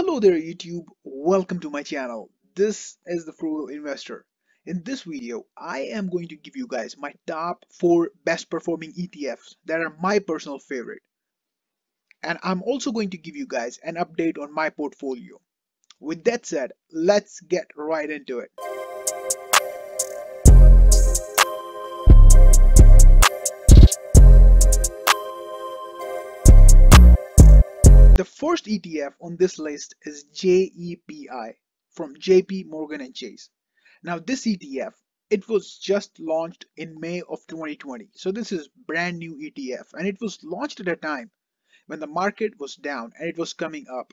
Hello there YouTube, welcome to my channel. This is the Frugal Investor. In this video, I am going to give you guys my top 4 best performing ETFs that are my personal favorite. And I'm also going to give you guys an update on my portfolio. With that said, let's get right into it. The first ETF on this list is JEPI from JP Morgan & Chase. Now this ETF, it was just launched in May of 2020. So this is brand new ETF and it was launched at a time when the market was down and it was coming up.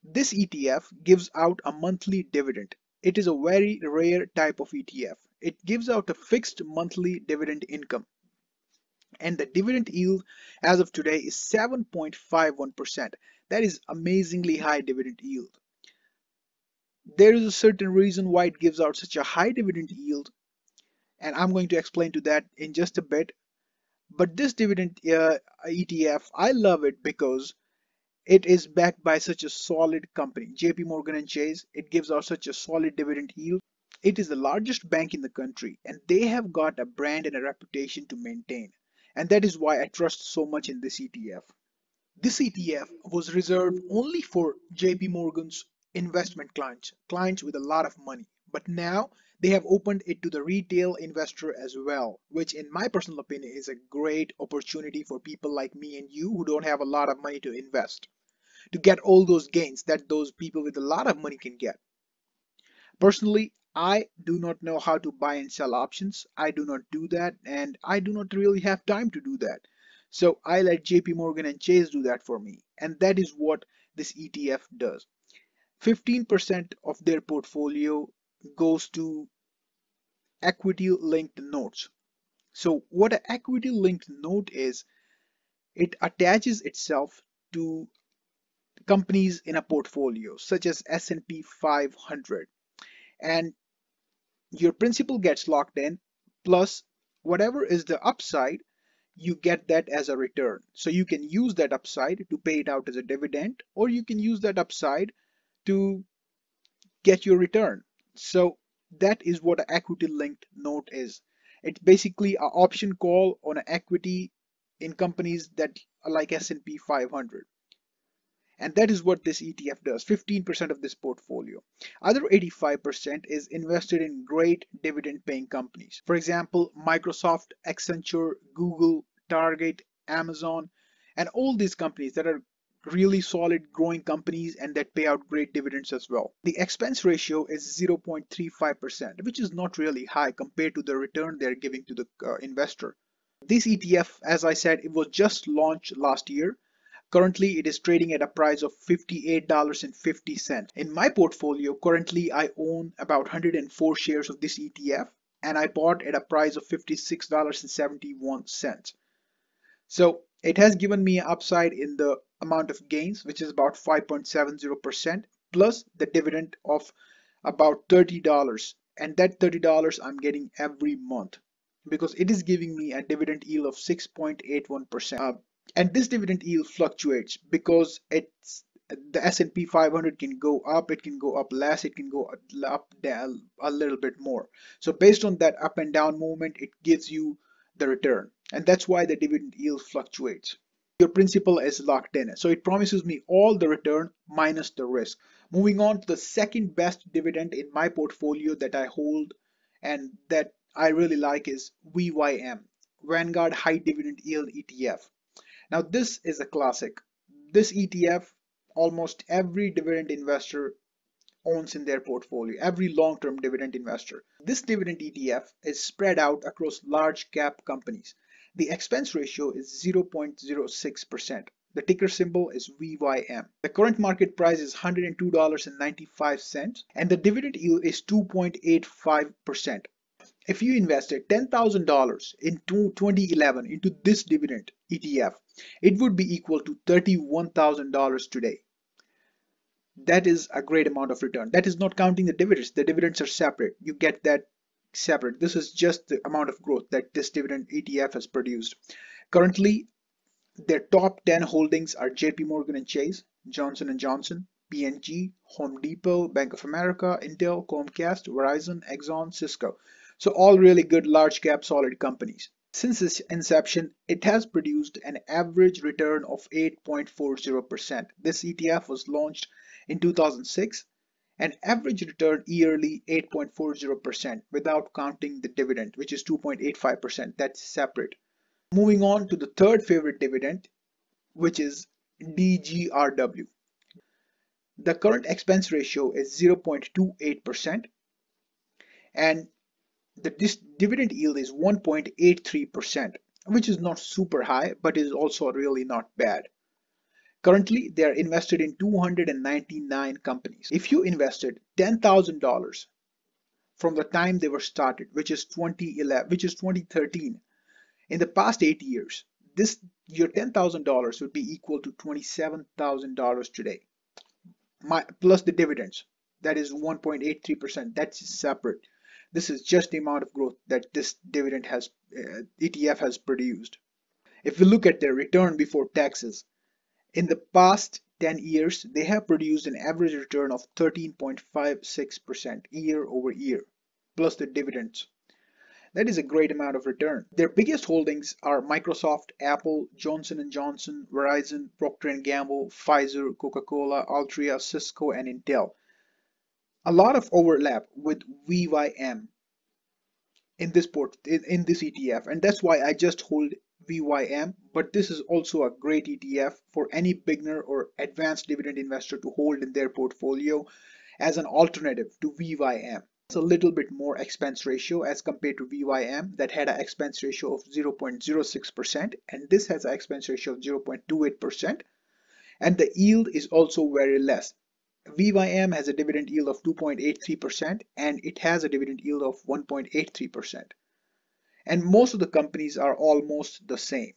This ETF gives out a monthly dividend. It is a very rare type of ETF. It gives out a fixed monthly dividend income. And the dividend yield as of today is 7.51%. That is amazingly high dividend yield. There is a certain reason why it gives out such a high dividend yield, and I'm going to explain to that in just a bit. But this dividend ETF, I love it because it is backed by such a solid company, JP Morgan & Chase. It gives out such a solid dividend yield. It is the largest bank in the country and they have got a brand and a reputation to maintain. And that is why I trust so much in this ETF. This ETF was reserved only for JP Morgan's investment clients with a lot of money. But now they have opened it to the retail investor as well, which in my personal opinion is a great opportunity for people like me and you who don't have a lot of money to invest, to get all those gains that those people with a lot of money can get. Personally, I do not know how to buy and sell options. I do not do that, and I do not really have time to do that. So I let JP Morgan and Chase do that for me, and that is what this ETF does. 15% of their portfolio goes to equity linked notes. So what an equity linked note is, it attaches itself to companies in a portfolio such as S&P 500, and your principal gets locked in, plus whatever is the upside, you get that as a return. So you can use that upside to pay it out as a dividend, or you can use that upside to get your return. So that is what an equity linked note is. It's basically an option call on an equity in companies that are like S&P 500. And that is what this ETF does, 15% of this portfolio. Other 85% is invested in great dividend paying companies. For example, Microsoft, Accenture, Google, Target, Amazon, and all these companies that are really solid growing companies and that pay out great dividends as well. The expense ratio is 0.35%, which is not really high compared to the return they're giving to the investor. This ETF, as I said, it was just launched last year. Currently, it is trading at a price of $58.50. In my portfolio, currently I own about 104 shares of this ETF, and I bought at a price of $56.71. So it has given me an upside in the amount of gains, which is about 5.70%, plus the dividend of about $30. And that $30 I'm getting every month because it is giving me a dividend yield of 6.81%. And this dividend yield fluctuates because it's the S&P 500 can go up, it can go up less, it can go up down a little bit more. So based on that up and down movement, it gives you the return. And that's why the dividend yield fluctuates. Your principal is locked in. So it promises me all the return minus the risk. Moving on to the second best dividend in my portfolio that I hold and that I really like is VYM, Vanguard High Dividend Yield ETF. Now this is a classic. This ETF, almost every dividend investor owns in their portfolio, every long-term dividend investor. This dividend ETF is spread out across large cap companies. The expense ratio is 0.06%. The ticker symbol is VYM. The current market price is $102.95 and the dividend yield is 2.85%. If you invested $10,000 in 2011 into this dividend ETF, it would be equal to $31,000 today. That is a great amount of return. That is not counting the dividends. The dividends are separate. You get that separate. This is just the amount of growth that this dividend ETF has produced. Currently, their top 10 holdings are JP Morgan and Chase, Johnson & Johnson, P&G, Home Depot, Bank of America, Intel, Comcast, Verizon, Exxon, Cisco. So all really good large cap solid companies. Since its inception, it has produced an average return of 8.40%. This ETF was launched in 2006. An average return yearly 8.40% without counting the dividend, which is 2.85%. That's separate. Moving on to the third favorite dividend, which is DGRW. The current expense ratio is 0.28% and the dividend yield is 1.83%, which is not super high, but is also really not bad. Currently, they are invested in 299 companies. If you invested $10,000 from the time they were started, which is 2013, in the past 8 years, your $10,000 would be equal to $27,000 today, plus the dividends. That is 1.83%. That's separate. This is just the amount of growth that this ETF has produced. If we look at their return before taxes, in the past 10 years, they have produced an average return of 13.56% year over year, plus the dividends. That is a great amount of return. Their biggest holdings are Microsoft, Apple, Johnson & Johnson, Verizon, Procter & Gamble, Pfizer, Coca-Cola, Altria, Cisco, and Intel. A lot of overlap with VYM in this ETF, and that's why I just hold VYM, but this is also a great ETF for any beginner or advanced dividend investor to hold in their portfolio as an alternative to VYM. It's a little bit more expense ratio as compared to VYM that had an expense ratio of 0.06%, and this has an expense ratio of 0.28%, and the yield is also very less. VYM has a dividend yield of 2.83% and it has a dividend yield of 1.83%. And most of the companies are almost the same.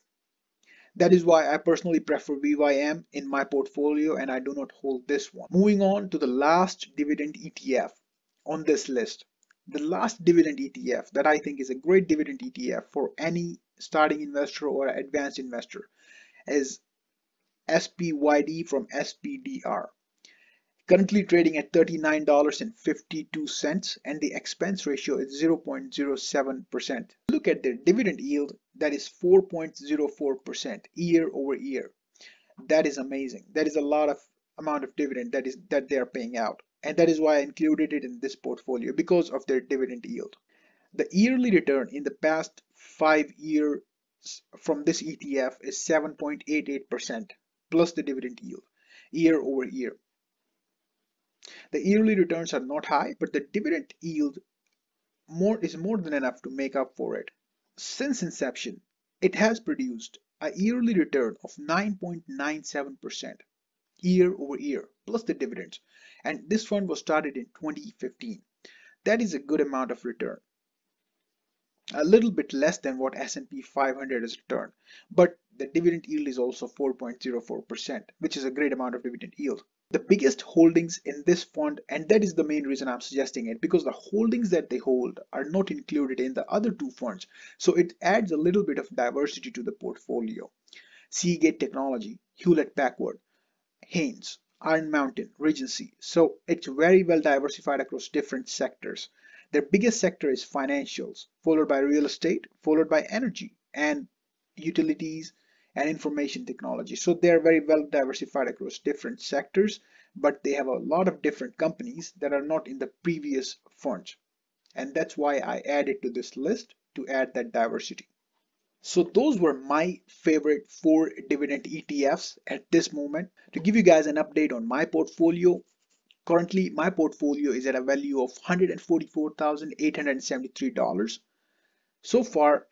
That is why I personally prefer VYM in my portfolio and I do not hold this one. Moving on to the last dividend ETF on this list. The last dividend ETF that I think is a great dividend ETF for any starting investor or advanced investor is SPYD from SPDR. Currently trading at $39.52 and the expense ratio is 0.07%. Look at their dividend yield, that is 4.04% year over year. That is amazing. That is a lot of amount of dividend that they are paying out, and that is why I included it in this portfolio because of their dividend yield. The yearly return in the past 5 years from this ETF is 7.88% plus the dividend yield year over year. The yearly returns are not high, but the dividend yield is more than enough to make up for it. Since inception, it has produced a yearly return of 9.97% year over year, plus the dividends. And this fund was started in 2015. That is a good amount of return. A little bit less than what S&P 500 has returned, but the dividend yield is also 4.04%, which is a great amount of dividend yield. The biggest holdings in this fund, and that is the main reason I'm suggesting it, because the holdings that they hold are not included in the other two funds, so it adds a little bit of diversity to the portfolio. Seagate Technology, Hewlett Packard, Haynes, Iron Mountain, Regency. So it's very well diversified across different sectors. Their biggest sector is financials, followed by real estate, followed by energy and utilities and information technology. So they are very well diversified across different sectors, but they have a lot of different companies that are not in the previous funds. And that's why I added to this list to add that diversity. So those were my favorite 4 dividend ETFs at this moment. To give you guys an update on my portfolio, currently my portfolio is at a value of $144,873. So far,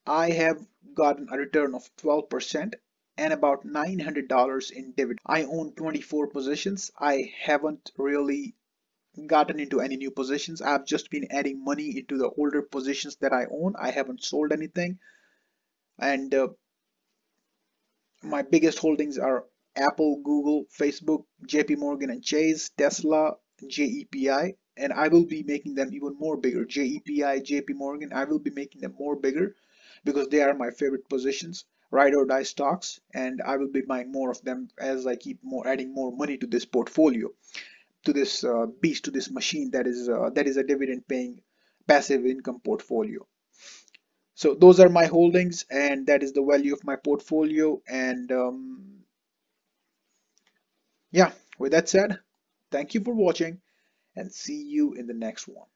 I have gotten a return of 12% and about $900 in dividend. I own 24 positions. I haven't really gotten into any new positions. I've just been adding money into the older positions that I own. I haven't sold anything. And my biggest holdings are Apple, Google, Facebook, JP Morgan and Chase, Tesla, JEPI, and I will be making them even more bigger. JEPI, JP Morgan, I will be making them more bigger because they are my favorite positions. ride or die stocks, and I will be buying more of them as I keep more adding more money to this portfolio, to this beast, to this machine that is a dividend paying passive income portfolio. So those are my holdings, and that is the value of my portfolio. And yeah, with that said, thank you for watching and see you in the next one.